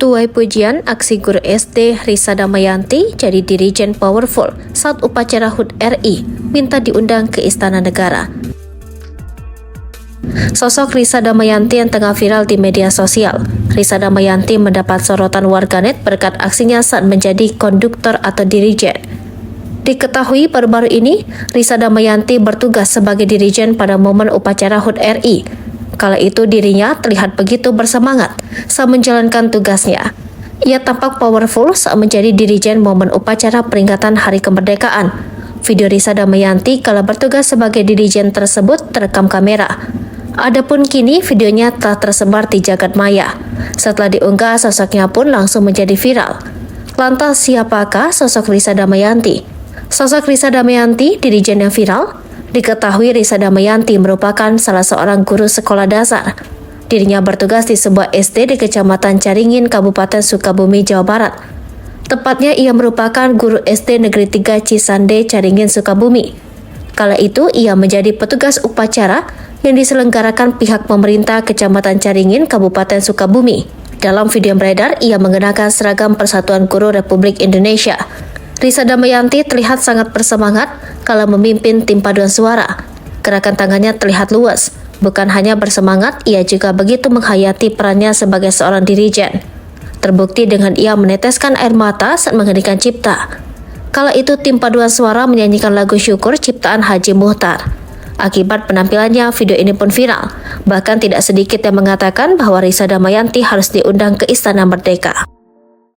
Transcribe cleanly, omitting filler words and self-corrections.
Tuai pujian aksi guru SD Risa Damayanti jadi dirijen powerful saat upacara HUT RI minta diundang ke Istana Negara. Sosok Risa Damayanti yang tengah viral di media sosial. Risa Damayanti mendapat sorotan warganet berkat aksinya saat menjadi konduktor atau dirijen. Diketahui baru-baru ini, Risa Damayanti bertugas sebagai dirijen pada momen upacara HUT RI. Kala itu dirinya terlihat begitu bersemangat saat menjalankan tugasnya. Ia tampak powerful saat menjadi dirijen momen upacara peringatan Hari Kemerdekaan. Video Risa Damayanti kala bertugas sebagai dirijen tersebut terekam kamera. Adapun kini videonya telah tersebar di jagat maya. Setelah diunggah, sosoknya pun langsung menjadi viral. Lantas siapakah sosok Risa Damayanti? Sosok Risa Damayanti, dirijen yang viral? Diketahui Risa Damayanti merupakan salah seorang guru sekolah dasar. Dirinya bertugas di sebuah SD di Kecamatan Caringin, Kabupaten Sukabumi, Jawa Barat. Tepatnya ia merupakan guru SD Negeri 3 Cisande, Caringin, Sukabumi. Kala itu ia menjadi petugas upacara yang diselenggarakan pihak pemerintah Kecamatan Caringin, Kabupaten Sukabumi. Dalam video yang beredar, ia mengenakan seragam Persatuan Guru Republik Indonesia. Risa Damayanti terlihat sangat bersemangat kala memimpin tim paduan suara. Gerakan tangannya terlihat luas. Bukan hanya bersemangat, ia juga begitu menghayati perannya sebagai seorang dirijen. Terbukti dengan ia meneteskan air mata saat menghentikan cipta. Kala itu tim paduan suara menyanyikan lagu syukur ciptaan Haji Muhtar. Akibat penampilannya, video ini pun viral. Bahkan tidak sedikit yang mengatakan bahwa Risa Damayanti harus diundang ke Istana Merdeka.